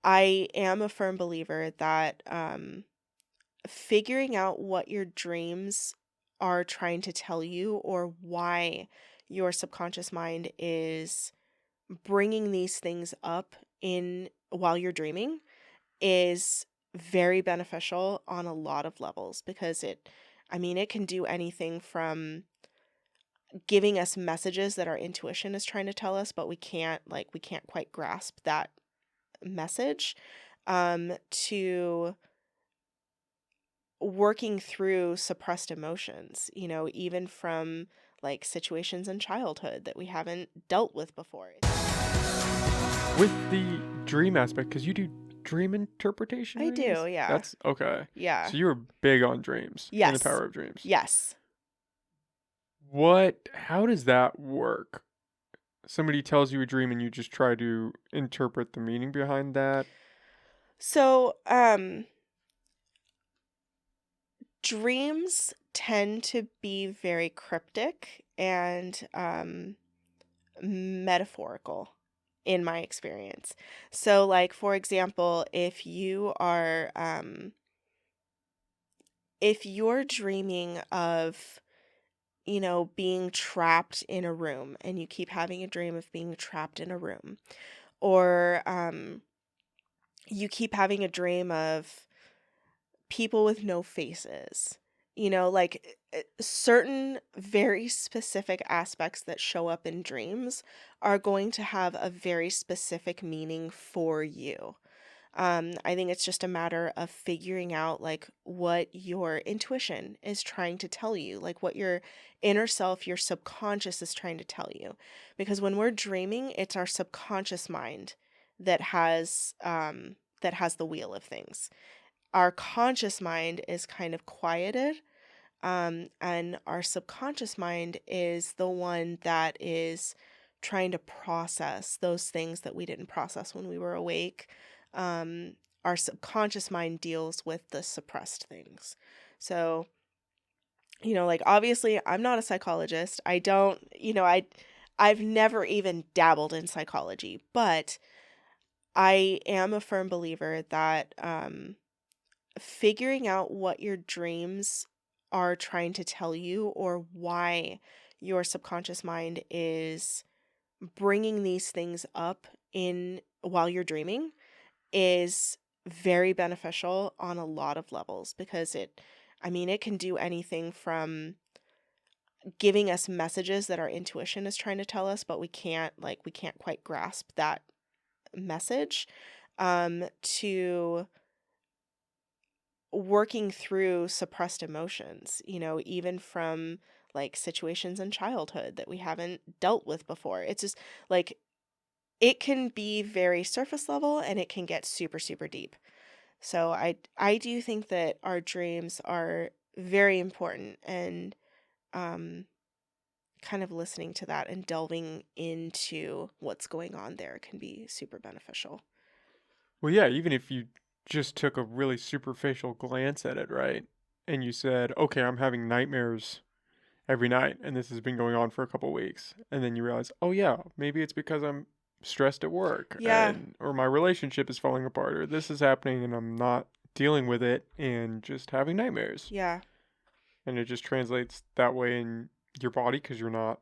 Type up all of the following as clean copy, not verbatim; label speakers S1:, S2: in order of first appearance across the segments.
S1: I am a firm believer that figuring out what your dreams are trying to tell you or why your subconscious mind is bringing these things up in while you're dreaming is very beneficial on a lot of levels because it can do anything from giving us messages that our intuition is trying to tell us, but we can't quite grasp that message, to working through suppressed emotions, even from like situations in childhood that we haven't dealt with before.
S2: With the dream aspect, because you do dream interpretation
S1: I do,
S2: readings?
S1: yeah.
S2: That's okay.
S1: Yeah.
S2: So you were big on dreams and the
S1: Yes.
S2: power of dreams.
S1: Yes.
S2: How does that work? Somebody tells you a dream and you just try to interpret the meaning behind that?
S1: So, dreams tend to be very cryptic and metaphorical in my experience. So, like, for example, if you're dreaming of, being trapped in a room and you keep having a dream of being trapped in a room, or you keep having a dream of people with no faces. Certain very specific aspects that show up in dreams are going to have a very specific meaning for you. I think it's just a matter of figuring out like what your intuition is trying to tell you, like what your inner self, your subconscious is trying to tell you. Because when we're dreaming, it's our subconscious mind that has the wheel of things. Our conscious mind is kind of quieted, and our subconscious mind is the one that is trying to process those things that we didn't process when we were awake. Um, our subconscious mind deals with the suppressed things. So, like obviously I'm not a psychologist. I don't, I've never even dabbled in psychology, but I am a firm believer that figuring out what your dreams are trying to tell you or why your subconscious mind is bringing these things up in while you're dreaming is very beneficial on a lot of levels because it can do anything from giving us messages that our intuition is trying to tell us, but we can't quite grasp that message, to working through suppressed emotions, even from like situations in childhood that we haven't dealt with before. It's just like it can be very surface level and it can get super, super deep. So I do think that our dreams are very important and um kind of listening to that and delving into what's going on there can be super beneficial.
S2: Well, yeah, even if you just took a really superficial glance at it, right? And you said, okay, I'm having nightmares every night and this has been going on for a couple weeks. And then you realize, oh, yeah, maybe it's because I'm stressed at work
S1: Yeah.
S2: and or my relationship is falling apart or this is happening and I'm not dealing with it and just having nightmares.
S1: Yeah.
S2: And it just translates that way in your body because you're not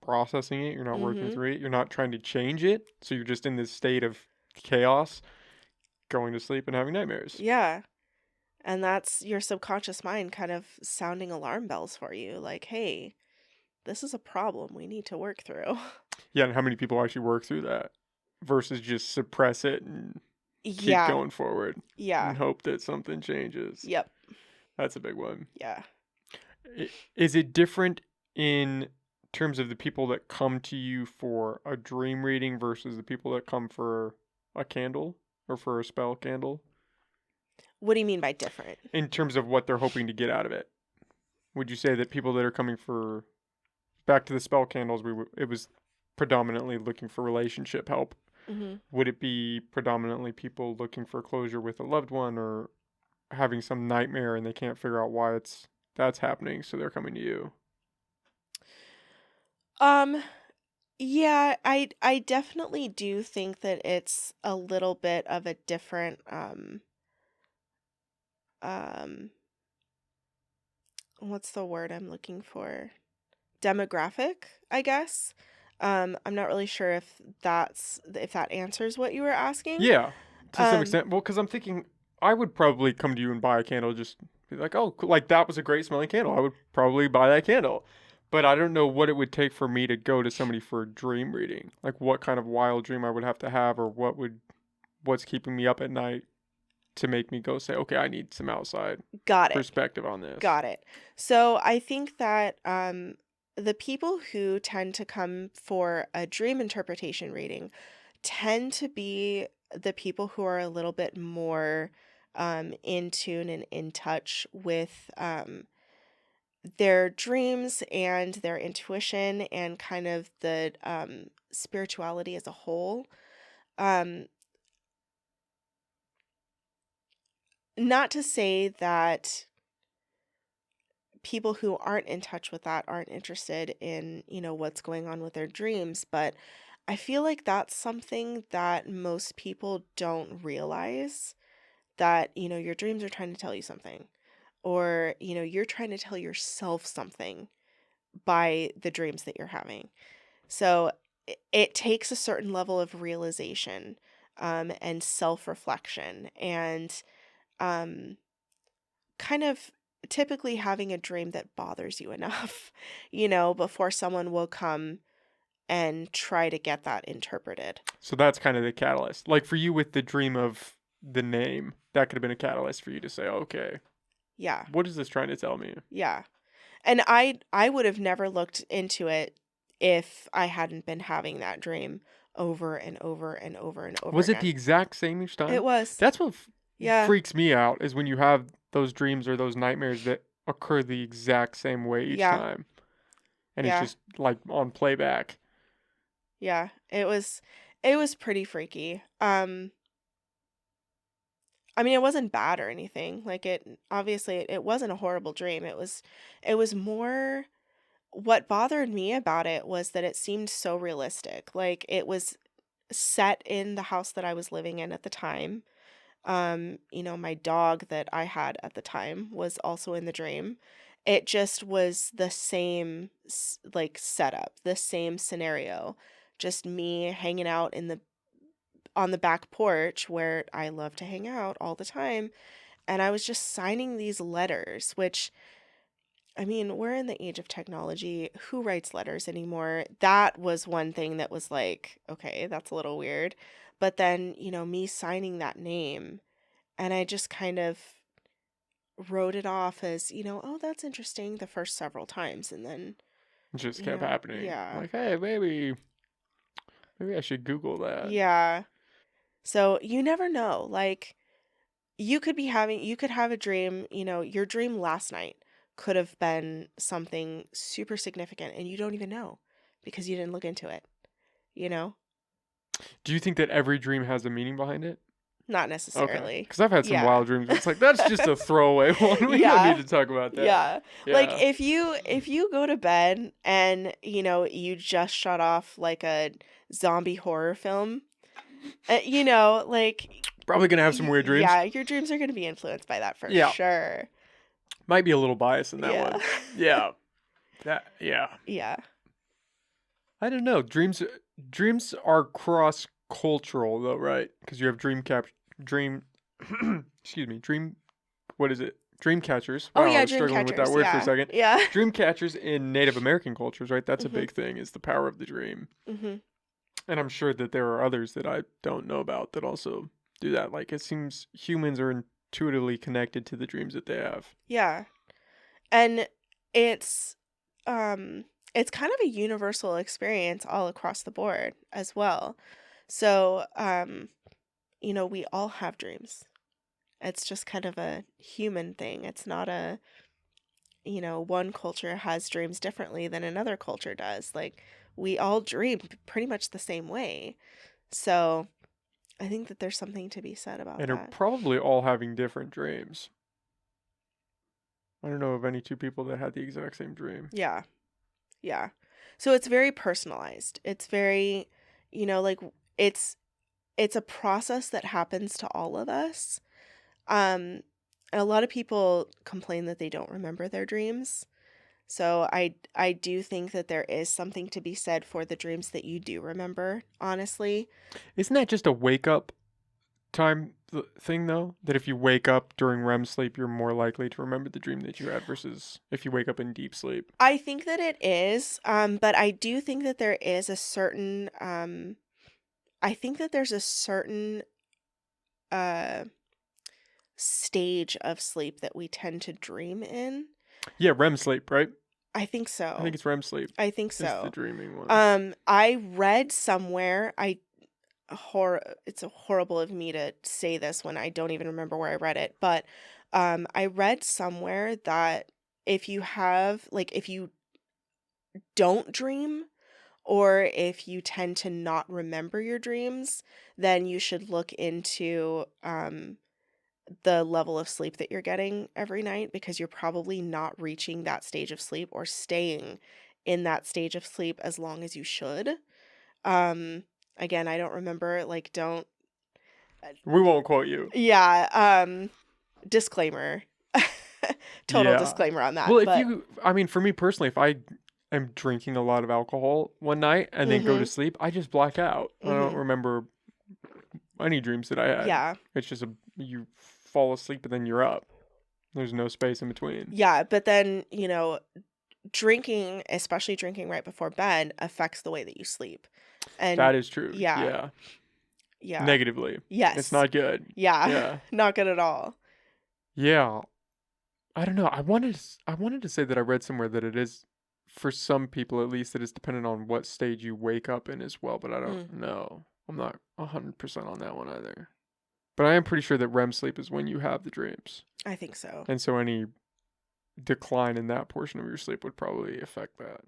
S2: processing it, you're not working
S1: Mhm.
S2: through it, you're not trying to change it. So you're just in this state of chaos, going to sleep and having nightmares.
S1: Yeah. And that's your subconscious mind kind of sounding alarm bells for you like, "Hey, this is a problem we need to work through."
S2: Yeah, and how many people actually work through that versus just suppress it and keep
S1: Yeah.
S2: going forward
S1: Yeah.
S2: and hope that something changes.
S1: Yep.
S2: That's a big one.
S1: Yeah.
S2: Is it different in terms of the people that come to you for a dream reading versus the people that come for a candle or for a spell candle?
S1: What do you mean by different?
S2: In terms of what they're hoping to get out of it, would you say that people that are coming for back to the spell candles, it was predominantly looking for relationship help?
S1: Mhm.
S2: Would it be predominantly people looking for closure with a loved one or having some nightmare and they can't figure out why that's happening, so they're coming to you?
S1: Um Yeah, I definitely do think that it's a little bit of a different um what's the word I'm looking for? Demographic, I guess. I'm not really sure if that answers what you were asking.
S2: Yeah, to some
S1: Um,
S2: extent. Well, because I'm thinking I would probably come to you and buy a candle, just be like, oh, cool. Like that was a great smelling candle. I would probably buy that candle. But I don't know what it would take for me to go to somebody for a dream reading. Like what kind of wild dream I would have to have, or what's keeping me up at night to make me go say, okay, I need some outside
S1: got it.
S2: perspective on this.
S1: Got it. So I think that the people who tend to come for a dream interpretation reading tend to be the people who are a little bit more in tune and in touch with their dreams and their intuition and kind of the spirituality as a whole. Um, Not to say that people who aren't in touch with that aren't interested in, what's going on with their dreams, but I feel like that's something that most people don't realize that, your dreams are trying to tell you something, or, you're trying to tell yourself something by the dreams that you're having. So it takes a certain level of realization and self reflection and um, kind of typically having a dream that bothers you enough, before someone will come and try to get that interpreted.
S2: So that's kind of the catalyst. Like for you with the dream of the name, that could have been a catalyst for you to say, okay,
S1: Yeah.
S2: what is this trying to tell me?
S1: Yeah. And I would have never looked into it if I hadn't been having that dream over and over and over and over
S2: Was it the
S1: again.
S2: exact same each
S1: It
S2: time?
S1: was.
S2: That's what
S1: Yeah.
S2: freaks me out is when you have those dreams or those nightmares that occur the exact same way each
S1: Yeah.
S2: time. And it's
S1: Yeah.
S2: just like on playback.
S1: Yeah. It was pretty freaky. I mean, it wasn't bad or anything. Like it wasn't a horrible dream. It was more what bothered me about it was that it seemed so realistic. Like it was set in the house that I was living in at the time. My dog that I had at the time was also in the dream. It just was the same like setup, the same scenario. Just me hanging out in the on the back porch where I love to hang out all the time, and I was just signing these letters, which I mean, we're in the age of technology. Who writes letters anymore? That was one thing that was like, okay, that's a little weird. But then, me signing that name, and I just kind of wrote it off as, oh, that's interesting the first several times. And then,
S2: It just kept happening.
S1: yeah,
S2: Like, hey, maybe I should Google that.
S1: yeah. So you never know. Like, you could have a dream, your dream last night could have been something super significant and you don't even know because you didn't look into it, you know?
S2: Do you think that every dream has a meaning behind it?
S1: Not
S2: Okay.
S1: necessarily.
S2: Because I've had some
S1: Yeah.
S2: wild dreams. It's like, that's just a throwaway one. We don't need
S1: Yeah.
S2: to talk about that.
S1: Yeah. Like
S2: Yeah.
S1: if you go to bed and, you just shut off like a zombie horror film, like
S2: Probably going to have some weird dreams.
S1: yeah, your dreams are going to be influenced by that for
S2: Yeah.
S1: sure.
S2: Might be a little biased in that
S1: Yeah.
S2: one. Yeah. Yeah.
S1: Yeah.
S2: I don't know. Dreams are cross cultural though, right? Because you have dream excuse me, dream what is it? Dream catchers.
S1: Oh
S2: Wow, I
S1: yeah,
S2: was
S1: dream
S2: struggling with that
S1: catchers.
S2: word for a
S1: Yeah.
S2: second.
S1: Yeah.
S2: Dream catchers in Native American cultures, right? That's a
S1: Mhm.
S2: big thing, is the power of the dream.
S1: Mhm.
S2: And I'm sure that there are others that I don't know about that also do that. Like it seems humans are intuitively connected to the dreams that they have.
S1: Yeah. And it's um it's kind of a universal experience all across the board as well. So, we all have dreams. It's just kind of a human thing. It's not one culture has dreams differently than another culture does. Like we all dream pretty much the same way. So, I think that there's something to be said about
S2: And are
S1: that.
S2: probably all having different dreams. I don't know of any two people that had the exact same dream.
S1: Yeah. Yeah. So it's very personalized. It's very, like it's it's a process that happens to all of us. Um a lot of people complain that they don't remember their dreams. So I do think that there is something to be said for the dreams that you do remember, honestly.
S2: Isn't that just a wake up time thing though? That if you wake up during REM sleep, you're more likely to remember the dream that you had versus if you wake up in deep sleep.
S1: I think that it is, but I do think that there is a certain I think that there's a certain uh stage of sleep that we tend to dream in.
S2: Yeah, REM sleep, right?
S1: I think
S2: I think
S1: so.
S2: it's REM sleep
S1: I think
S2: is the
S1: so.
S2: dreaming one.
S1: I read somewhere, it's horrible of me to say this when I don't even remember where I read it, but I read somewhere that if you don't dream, or if you tend to not remember your dreams, then you should look into the level of sleep that you're getting every night, because you're probably not reaching that stage of sleep or staying in that stage of sleep as long as you should. Um, Again, I don't remember, like, don't, uh,
S2: We won't quote you.
S1: yeah, disclaimer. Total
S2: Yeah.
S1: disclaimer on that,
S2: Well, if
S1: but
S2: you, I mean, for me personally, if I am drinking a lot of alcohol one night and then go to
S1: mhm,
S2: sleep, I just black out. I don't
S1: mhm,
S2: remember any dreams that I had.
S1: yeah,
S2: It's just you fall asleep and then you're up. There's no space in between.
S1: yeah, but then, drinking, especially drinking right before bed, affects the way that you sleep, and
S2: That is true.
S1: yeah,
S2: Yeah.
S1: yeah,
S2: Negatively. It's
S1: yes,
S2: not good.
S1: yeah,
S2: Yeah.
S1: not good at all.
S2: Yeah. I don't know. I wanted to say that I read somewhere that it is for some people at least it is dependent on what stage you wake up in as well, but I don't
S1: Mm,
S2: know. I'm not 100% on that one either. But I am pretty sure that REM sleep is when you have the dreams.
S1: I think so.
S2: And so any decline in that portion of your sleep would probably affect that.